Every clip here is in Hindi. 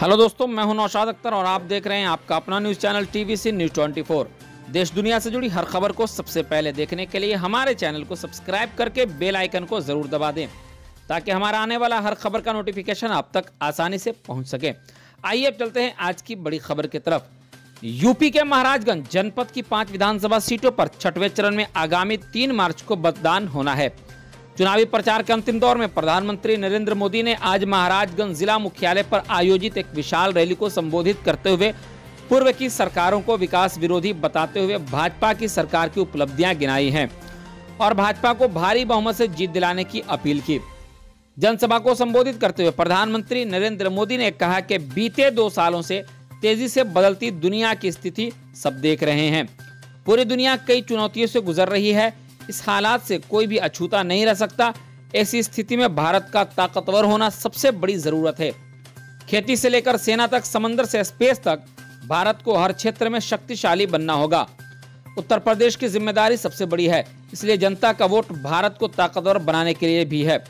हेलो दोस्तों, मैं हूं नौशाद अख्तर और आप देख रहे हैं आपका अपना न्यूज चैनल टीवीसी न्यूज 24। देश दुनिया से जुड़ी हर खबर को सबसे पहले देखने के लिए हमारे चैनल को सब्सक्राइब करके बेल आइकन को जरूर दबा दें ताकि हमारा आने वाला हर खबर का नोटिफिकेशन आप तक आसानी से पहुंच सके। आइए अब चलते हैं आज की बड़ी खबर की तरफ। यूपी के महाराजगंज जनपद की 5 विधानसभा सीटों पर छठवें चरण में आगामी 3 मार्च को मतदान होना है। चुनावी प्रचार के अंतिम दौर में प्रधानमंत्री नरेंद्र मोदी ने आज महाराजगंज जिला मुख्यालय पर आयोजित एक विशाल रैली को संबोधित करते हुए पूर्व की सरकारों को विकास विरोधी बताते हुए भाजपा की सरकार की उपलब्धियां गिनाई हैं और भाजपा को भारी बहुमत से जीत दिलाने की अपील की। जनसभा को संबोधित करते हुए प्रधानमंत्री नरेंद्र मोदी ने कहा कि बीते 2 सालों से तेजी से बदलती दुनिया की स्थिति सब देख रहे हैं। पूरी दुनिया कई चुनौतियों से गुजर रही है। इस हालात से कोई भी अछूता नहीं रह सकता। ऐसी स्थिति में भारत का ताकतवर होना सबसे बड़ी जरूरत है। खेती से लेकर सेना तक, समंदर से स्पेस तक भारत को हर क्षेत्र में शक्तिशाली बनना होगा। उत्तर प्रदेश की जिम्मेदारी सबसे बड़ी है, इसलिए जनता का वोट भारत को ताकतवर बनाने के लिए भी है।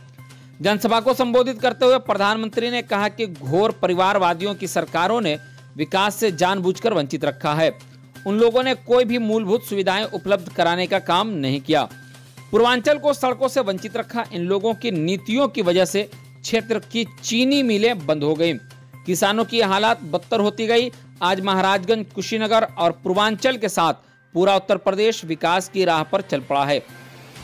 जनसभा को संबोधित करते हुए प्रधानमंत्री ने कहा कि घोर परिवारवादियों की सरकारों ने विकास से जानबूझकर वंचित रखा है। उन लोगों ने कोई भी मूलभूत सुविधाएं उपलब्ध कराने का काम नहीं किया। पूर्वांचल को सड़कों से वंचित रखा। इन लोगों की नीतियों की वजह से क्षेत्र की चीनी मिलें बंद हो गई। किसानों की हालात बदतर होती गई। आज महाराजगंज, कुशीनगर और पूर्वांचल के साथ पूरा उत्तर प्रदेश विकास की राह पर चल पड़ा है।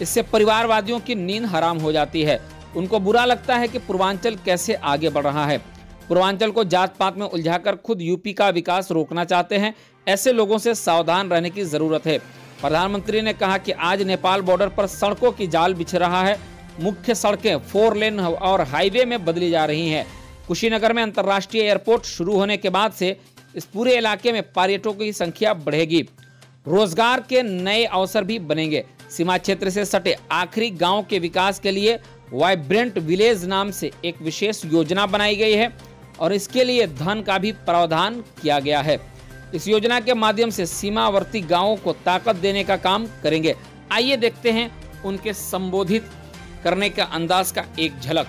इससे परिवारवादियों की नींद हराम हो जाती है। उनको बुरा लगता है कि पूर्वांचल कैसे आगे बढ़ रहा है। पूर्वांचल को जात पात में उलझाकर खुद यूपी का विकास रोकना चाहते हैं। ऐसे लोगों से सावधान रहने की जरूरत है। प्रधानमंत्री ने कहा कि आज नेपाल बॉर्डर पर सड़कों की जाल बिछ रहा है। मुख्य सड़कें 4 लेन और हाईवे में बदली जा रही हैं। कुशीनगर में अंतर्राष्ट्रीय एयरपोर्ट शुरू होने के बाद से इस पूरे इलाके में पर्यटकों की संख्या बढ़ेगी। रोजगार के नए अवसर भी बनेंगे। सीमा क्षेत्र से सटे आखिरी गांव के विकास के लिए वाइब्रेंट विलेज नाम से एक विशेष योजना बनाई गई है और इसके लिए धन का भी प्रावधान किया गया है। इस योजना के माध्यम से सीमावर्ती गांवों को ताकत देने का काम करेंगे। आइए देखते हैं उनके संबोधित करने का अंदाज का एक झलक।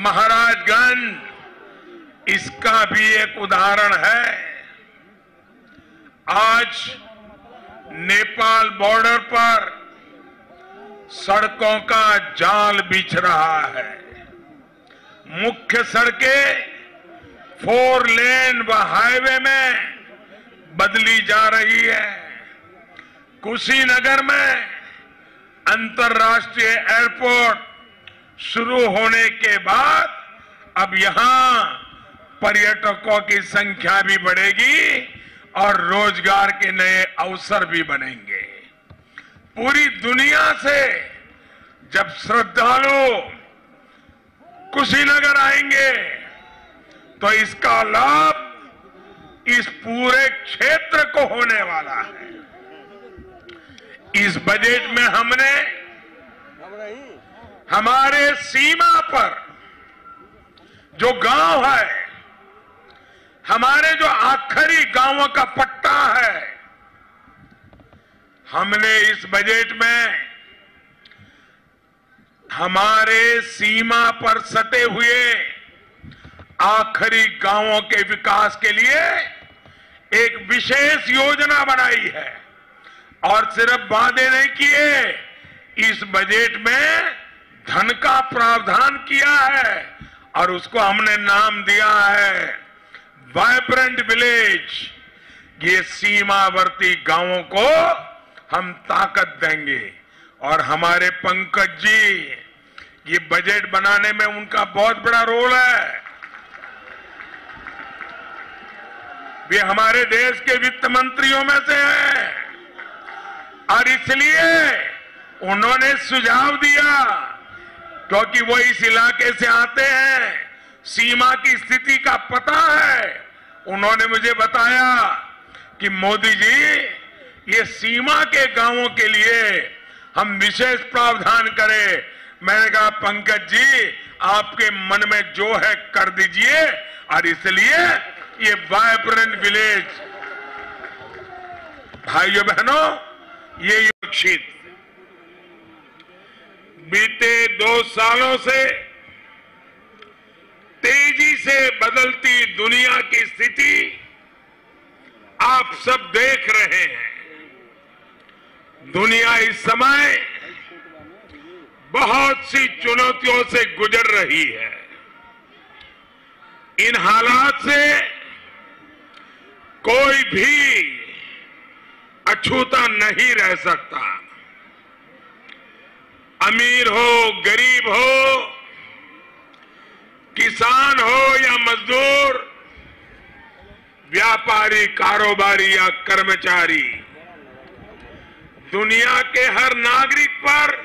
महाराजगंज इसका भी एक उदाहरण है। आज नेपाल बॉर्डर पर सड़कों का जाल बिछ रहा है। मुख्य सड़कें 4 लेन व हाईवे में बदली जा रही है। कुशीनगर में अंतर्राष्ट्रीय एयरपोर्ट शुरू होने के बाद अब यहां पर्यटकों की संख्या भी बढ़ेगी और रोजगार के नए अवसर भी बनेंगे। पूरी दुनिया से जब श्रद्धालु कुशीनगर आएंगे तो इसका लाभ इस पूरे क्षेत्र को होने वाला है। इस बजट में हमने हमारे सीमा पर जो गांव है, हमारे जो आखिरी गांवों का पट्टा है, हमने इस बजट में हमारे सीमा पर सटे हुए आखिरी गांवों के विकास के लिए एक विशेष योजना बनाई है और सिर्फ वादे नहीं किए, इस बजट में धन का प्रावधान किया है और उसको हमने नाम दिया है वाइब्रेंट विलेज। ये सीमावर्ती गांवों को हम ताकत देंगे और हमारे पंकज जी, ये बजट बनाने में उनका बहुत बड़ा रोल है। वे हमारे देश के वित्त मंत्रियों में से हैं और इसलिए उन्होंने सुझाव दिया, क्योंकि वो इस इलाके से आते हैं, सीमा की स्थिति का पता है। उन्होंने मुझे बताया कि मोदी जी, ये सीमा के गांवों के लिए हम विशेष प्रावधान करें। मैंने कहा पंकज जी, आपके मन में जो है कर दीजिए और इसलिए ये वाइब्रेंट विलेज, भाइयों बहनों, ये क्षेत्र बीते 2 सालों से तेजी से बदलती दुनिया की स्थिति आप सब देख रहे हैं। दुनिया इस समय बहुत सी चुनौतियों से गुजर रही है। इन हालात से कोई भी अछूता नहीं रह सकता। अमीर हो, गरीब हो, किसान हो या मजदूर, व्यापारी, कारोबारी या कर्मचारी, दुनिया के हर नागरिक पर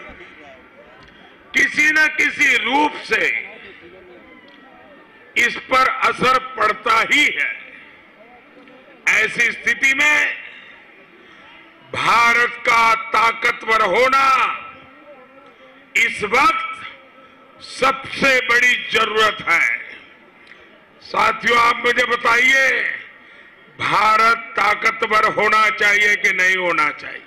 किसी न किसी रूप से इस पर असर पड़ता ही है। ऐसी स्थिति में भारत का ताकतवर होना इस वक्त सबसे बड़ी जरूरत है। साथियों, आप मुझे बताइए, भारत ताकतवर होना चाहिए कि नहीं होना चाहिए?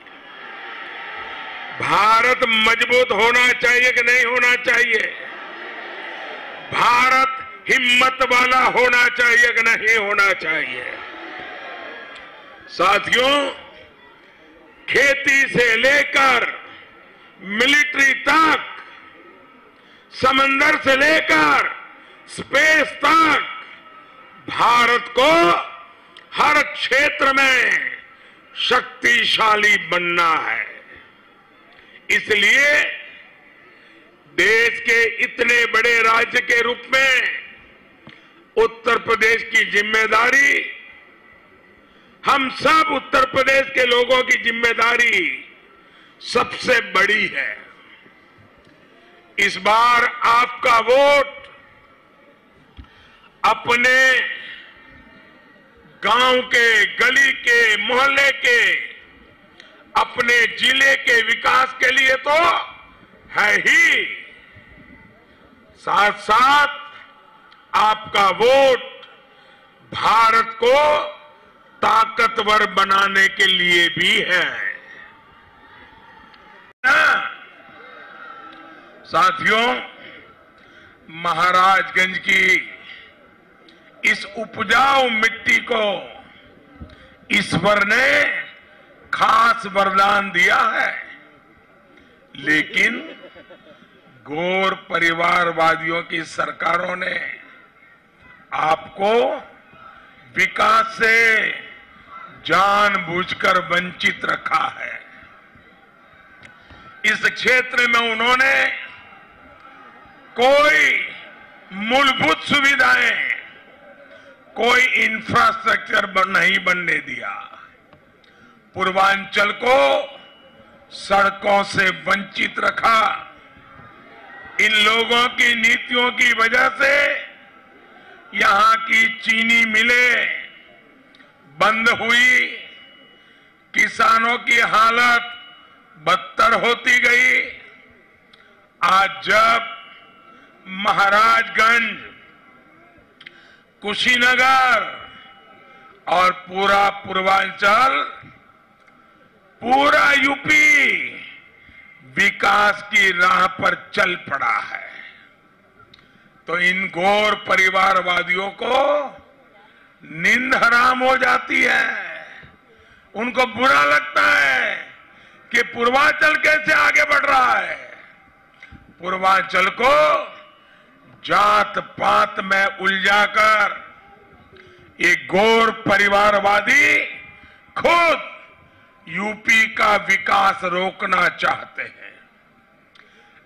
भारत मजबूत होना चाहिए कि नहीं होना चाहिए? भारत हिम्मत वाला होना चाहिए कि नहीं होना चाहिए? साथियों, खेती से लेकर मिलिट्री तक, समंदर से लेकर स्पेस तक, भारत को हर क्षेत्र में शक्तिशाली बनना है। इसलिए देश के इतने बड़े राज्य के रूप में उत्तर प्रदेश की जिम्मेदारी, हम सब उत्तर प्रदेश के लोगों की जिम्मेदारी सबसे बड़ी है। इस बार आपका वोट अपने गांव के, गली के, मोहल्ले के, अपने जिले के विकास के लिए तो है ही, साथ साथ आपका वोट भारत को ताकतवर बनाने के लिए भी है। साथियों, महाराजगंज की इस उपजाऊ मिट्टी को ईश्वर ने खास वरदान दिया है, लेकिन गौर परिवारवादियों की सरकारों ने आपको विकास से जानबूझकर वंचित रखा है। इस क्षेत्र में उन्होंने कोई मूलभूत सुविधाएं, कोई इंफ्रास्ट्रक्चर नहीं बनने दिया। पूर्वांचल को सड़कों से वंचित रखा। इन लोगों की नीतियों की वजह से यहां की चीनी मिलें बंद हुई, किसानों की हालत बदतर होती गई। आज जब महाराजगंज, कुशीनगर और पूरा पूर्वांचल, पूरा यूपी विकास की राह पर चल पड़ा है, तो इन घोर परिवारवादियों को नींद हराम हो जाती है। उनको बुरा लगता है कि पूर्वांचल कैसे आगे बढ़ रहा है। पूर्वांचल को जात पात में उलझाकर ये घोर परिवारवादी खुद यूपी का विकास रोकना चाहते हैं।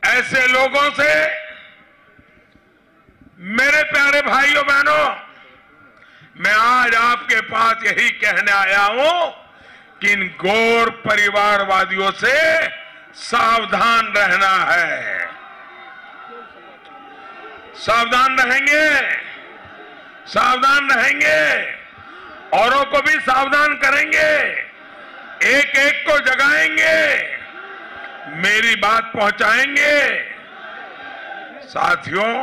ऐसे लोगों से मेरे प्यारे भाइयों बहनों, मैं आज आपके पास यही कहने आया हूं कि इन घोर परिवारवादियों से सावधान रहना है। सावधान रहेंगे, सावधान रहेंगे, औरों को भी सावधान करेंगे, एक एक को जगाएंगे, मेरी बात पहुंचाएंगे। साथियों,